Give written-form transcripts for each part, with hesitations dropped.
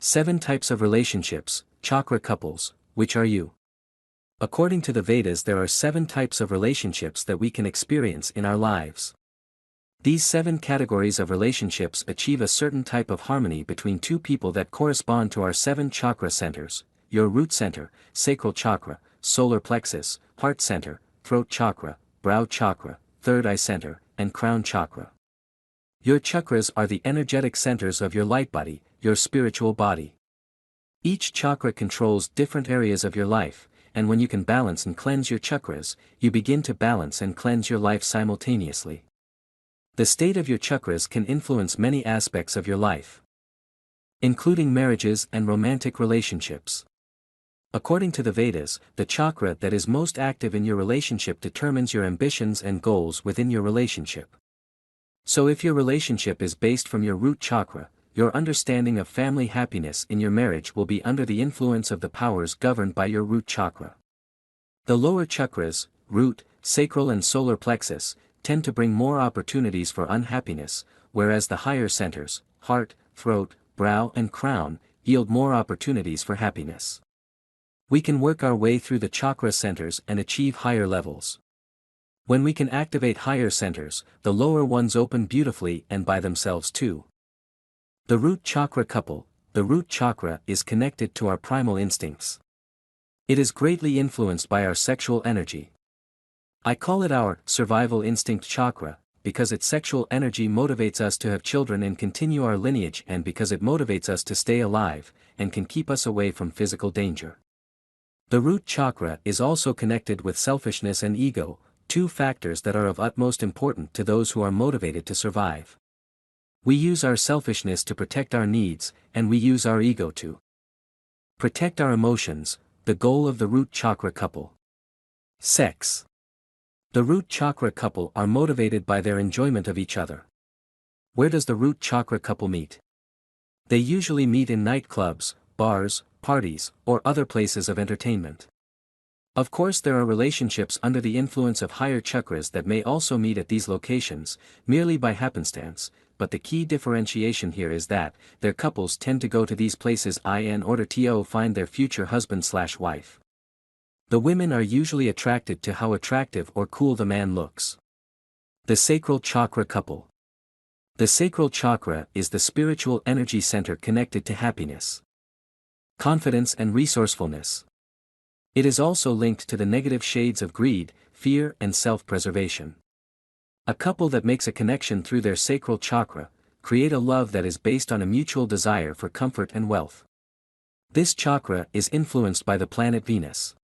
7 types of relationships, chakra couples, which are you? According to the Vedas, there are 7 types of relationships that we can experience in our lives. These 7 categories of relationships achieve a certain type of harmony between two people that correspond to our 7 chakra centers: your root center, sacral chakra, solar plexus, heart center, throat chakra, brow chakra, third eye center, and crown chakra. Your chakras are the energetic centers of your lightbody, your spiritual body. Each chakra controls different areas of your life, and when you can balance and cleanse your chakras, you begin to balance and cleanse your life simultaneously. The state of your chakras can influence many aspects of your life, including marriages and romantic relationships. According to the Vedas, the chakra that is most active in your relationship determines your ambitions and goals within your relationship. So if your relationship is based from your root chakra, your understanding of family happiness in your marriage will be under the influence of the powers governed by your root chakra. The lower chakras, root, sacral and solar plexus, tend to bring more opportunities for unhappiness, whereas the higher centers, heart, throat, brow and crown, yield more opportunities for happiness. We can work our way through the chakra centers and achieve higher levels. When we can activate higher centers, the lower ones open beautifully and by themselves too. The root chakra couple. The root chakra is connected to our primal instincts. It is greatly influenced by our sexual energy. I call it our survival instinct chakra, because its sexual energy motivates us to have children and continue our lineage, and because it motivates us to stay alive, and can keep us away from physical danger. The root chakra is also connected with selfishness and ego, 2 factors that are of utmost importance to those who are motivated to survive. We use our selfishness to protect our needs, and we use our ego to protect our emotions, the goal of the root chakra couple. Sex. The root chakra couple are motivated by their enjoyment of each other. Where does the root chakra couple meet? They usually meet in nightclubs, bars, parties, or other places of entertainment. Of course, there are relationships under the influence of higher chakras that may also meet at these locations, merely by happenstance, but the key differentiation here is that their couples tend to go to these places in order to find their future husband/wife. The women are usually attracted to how attractive or cool the man looks. The sacral chakra couple. The sacral chakra is the spiritual energy center connected to happiness, confidence and resourcefulness. It is also linked to the negative shades of greed, fear and self-preservation. A couple that makes a connection through their sacral chakra create a love that is based on a mutual desire for comfort and wealth. This chakra is influenced by the planet Venus.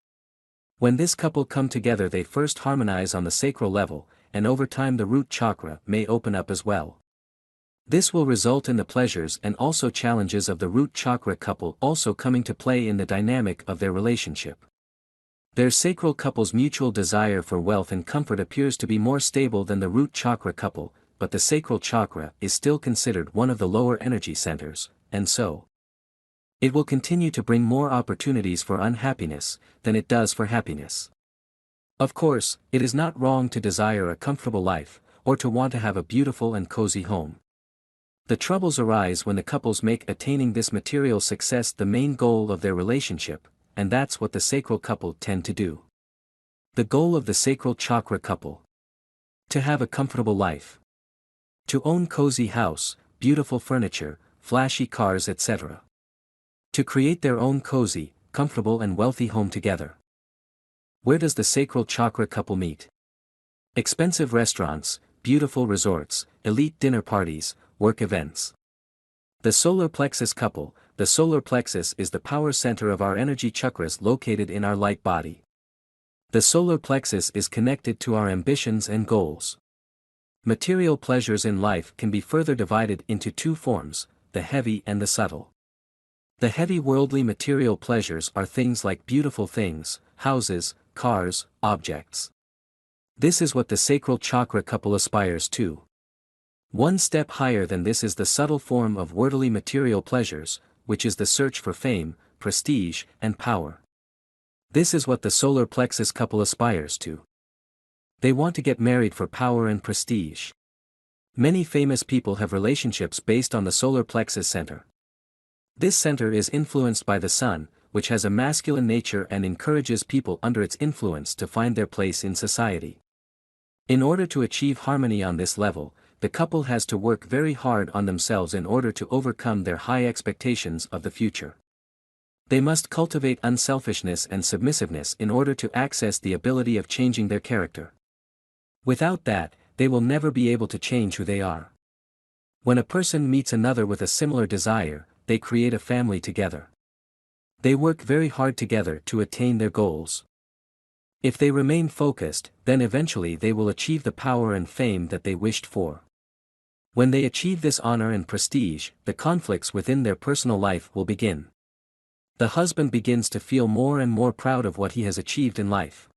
When this couple come together, they first harmonize on the sacral level, and over time the root chakra may open up as well. This will result in the pleasures and also challenges of the root chakra couple also coming to play in the dynamic of their relationship. Their sacral couple's mutual desire for wealth and comfort appears to be more stable than the root chakra couple, but the sacral chakra is still considered one of the lower energy centers, and so it will continue to bring more opportunities for unhappiness than it does for happiness. Of course, it is not wrong to desire a comfortable life, or to want to have a beautiful and cozy home. The troubles arise when the couples make attaining this material success the main goal of their relationship, and that's what the sacral couple tend to do. The goal of the sacral chakra couple: to have a comfortable life, to own cozy house, beautiful furniture, flashy cars, etc. To create their own cozy, comfortable and wealthy home together. Where does the sacral chakra couple meet? Expensive restaurants, beautiful resorts, elite dinner parties, work events. The solar plexus couple. The solar plexus is the power center of our energy chakras located in our light body. The solar plexus is connected to our ambitions and goals. Material pleasures in life can be further divided into 2 forms, the heavy and the subtle. The heavy worldly material pleasures are things like beautiful things, houses, cars, objects. This is what the sacral chakra couple aspires to. One step higher than this is the subtle form of worldly material pleasures, which is the search for fame, prestige, and power. This is what the solar plexus couple aspires to. They want to get married for power and prestige. Many famous people have relationships based on the solar plexus center. This center is influenced by the sun, which has a masculine nature and encourages people under its influence to find their place in society. In order to achieve harmony on this level, the couple has to work very hard on themselves in order to overcome their high expectations of the future. They must cultivate unselfishness and submissiveness in order to access the ability of changing their character. Without that, they will never be able to change who they are. When a person meets another with a similar desire, they create a family together. They work very hard together to attain their goals. If they remain focused, then eventually they will achieve the power and fame that they wished for. When they achieve this honor and prestige, the conflicts within their personal life will begin. The husband begins to feel more and more proud of what he has achieved in life.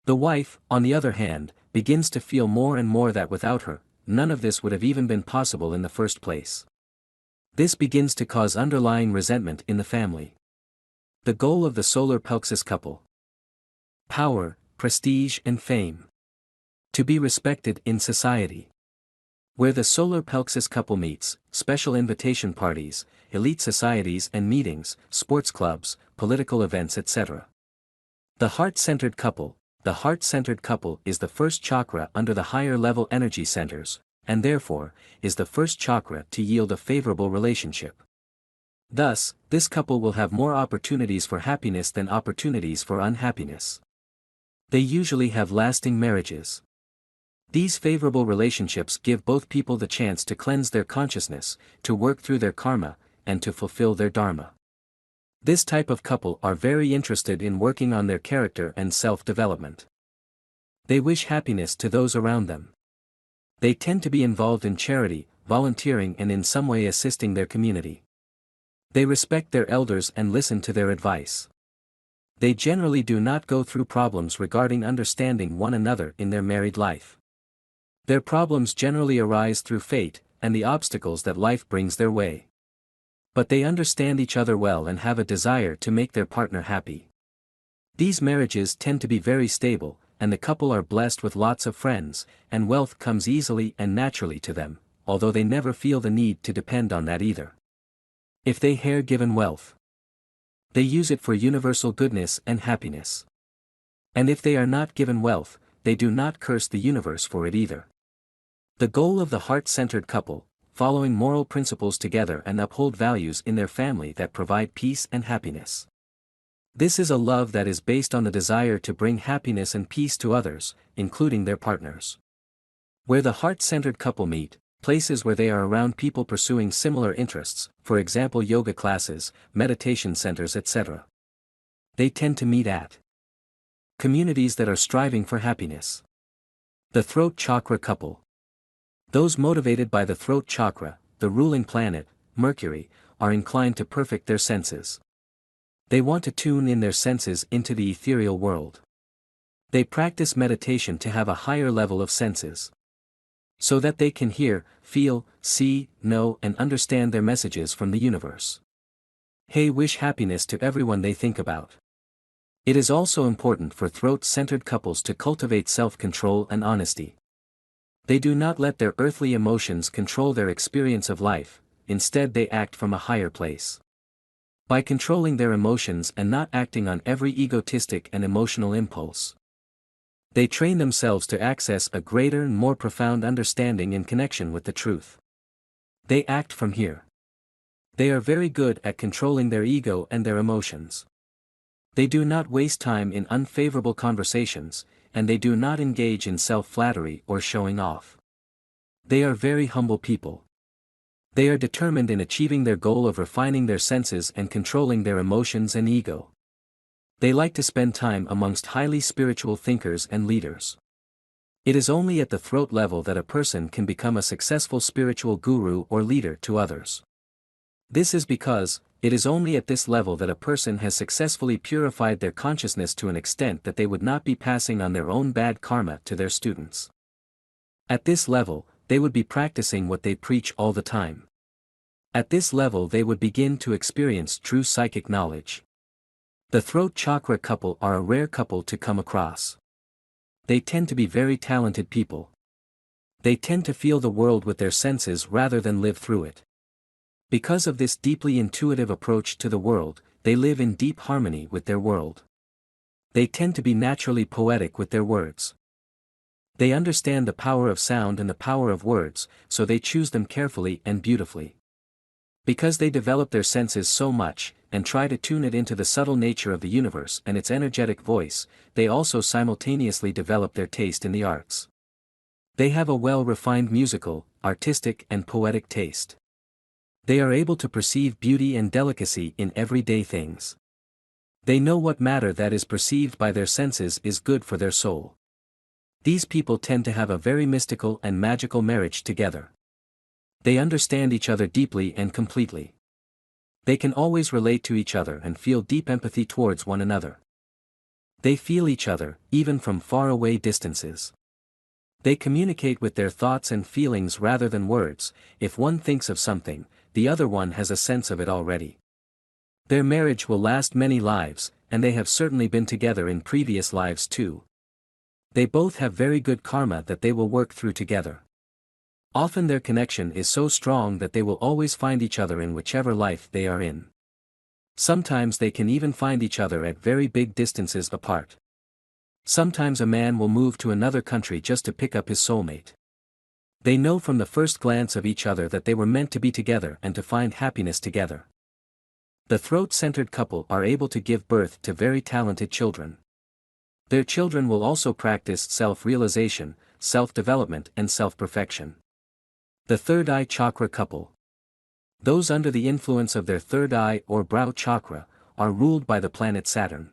The wife, on the other hand, begins to feel more and more that without her, none of this would have even been possible in the first place. This begins to cause underlying resentment in the family. The goal of the solar plexus couple: power, prestige and fame. To be respected in society. Where the solar plexus couple meets, special invitation parties, elite societies and meetings, sports clubs, political events etc. The heart-centered couple. The heart-centered couple is the first chakra under the higher-level energy centers, and therefore, is the first chakra to yield a favorable relationship. Thus, this couple will have more opportunities for happiness than opportunities for unhappiness. They usually have lasting marriages. These favorable relationships give both people the chance to cleanse their consciousness, to work through their karma, and to fulfill their dharma. This type of couple are very interested in working on their character and self-development. They wish happiness to those around them. They tend to be involved in charity, volunteering and in some way assisting their community. They respect their elders and listen to their advice. They generally do not go through problems regarding understanding one another in their married life. Their problems generally arise through fate, and the obstacles that life brings their way. But they understand each other well and have a desire to make their partner happy. These marriages tend to be very stable, and the couple are blessed with lots of friends, and wealth comes easily and naturally to them, although they never feel the need to depend on that either. If they are given wealth, they use it for universal goodness and happiness. And if they are not given wealth, they do not curse the universe for it either. The goal of the heart-centered couple, following moral principles together and uphold values in their family that provide peace and happiness. This is a love that is based on the desire to bring happiness and peace to others, including their partners. Where the heart-centered couple meet, places where they are around people pursuing similar interests, for example yoga classes, meditation centers etc. They tend to meet at communities that are striving for happiness. The throat chakra couple. Those motivated by the throat chakra, the ruling planet, Mercury, are inclined to perfect their senses. They want to tune in their senses into the ethereal world. They practice meditation to have a higher level of senses, so that they can hear, feel, see, know and understand their messages from the universe. They wish happiness to everyone they think about. It is also important for throat-centered couples to cultivate self-control and honesty. They do not let their earthly emotions control their experience of life, instead they act from a higher place. By controlling their emotions and not acting on every egotistic and emotional impulse, they train themselves to access a greater and more profound understanding and connection with the truth. They act from here. They are very good at controlling their ego and their emotions. They do not waste time in unfavorable conversations, and they do not engage in self-flattery or showing off. They are very humble people. They are determined in achieving their goal of refining their senses and controlling their emotions and ego. They like to spend time amongst highly spiritual thinkers and leaders. It is only at the throat level that a person can become a successful spiritual guru or leader to others. This is because, it is only at this level that a person has successfully purified their consciousness to an extent that they would not be passing on their own bad karma to their students. At this level, they would be practicing what they preach all the time. At this level they would begin to experience true psychic knowledge. The throat chakra couple are a rare couple to come across. They tend to be very talented people. They tend to feel the world with their senses rather than live through it. Because of this deeply intuitive approach to the world, they live in deep harmony with their world. They tend to be naturally poetic with their words. They understand the power of sound and the power of words, so they choose them carefully and beautifully. Because they develop their senses so much, and try to tune it into the subtle nature of the universe and its energetic voice, they also simultaneously develop their taste in the arts. They have a well-refined musical, artistic and poetic taste. They are able to perceive beauty and delicacy in everyday things. They know what matter that is perceived by their senses is good for their soul. These people tend to have a very mystical and magical marriage together. They understand each other deeply and completely. They can always relate to each other and feel deep empathy towards one another. They feel each other, even from far-away distances. They communicate with their thoughts and feelings rather than words. If one thinks of something, the other one has a sense of it already. Their marriage will last many lives, and they have certainly been together in previous lives too. They both have very good karma that they will work through together. Often their connection is so strong that they will always find each other in whichever life they are in. Sometimes they can even find each other at very big distances apart. Sometimes a man will move to another country just to pick up his soulmate. They know from the first glance of each other that they were meant to be together and to find happiness together. The throat-centered couple are able to give birth to very talented children. Their children will also practice self-realization, self-development and self-perfection. The third eye chakra couple. Those under the influence of their third eye or brow chakra, are ruled by the planet Saturn.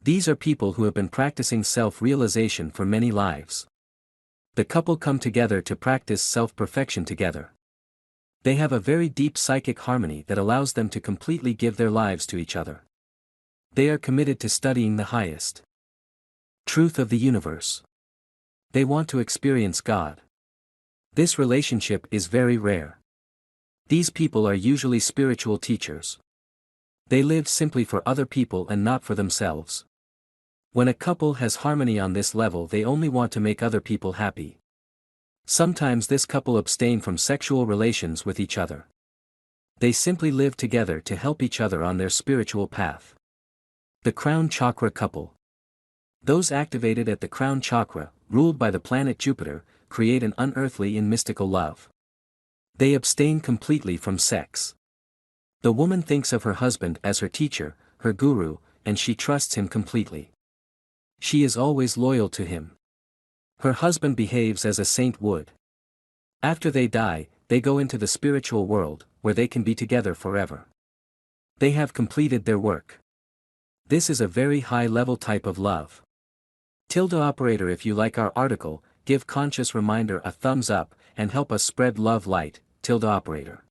These are people who have been practicing self-realization for many lives. The couple come together to practice self-perfection together. They have a very deep psychic harmony that allows them to completely give their lives to each other. They are committed to studying the highest truth of the universe. They want to experience God. This relationship is very rare. These people are usually spiritual teachers. They live simply for other people and not for themselves. When a couple has harmony on this level, they only want to make other people happy. Sometimes this couple abstain from sexual relations with each other. They simply live together to help each other on their spiritual path. The crown chakra couple. Those activated at the crown chakra, ruled by the planet Jupiter, create an unearthly and mystical love. They abstain completely from sex. The woman thinks of her husband as her teacher, her guru, and she trusts him completely. She is always loyal to him. Her husband behaves as a saint would. After they die, they go into the spiritual world, where they can be together forever. They have completed their work. This is a very high-level type of love. Operator, if you like our article, give conscious reminder a thumbs up, and help us spread love light. Operator.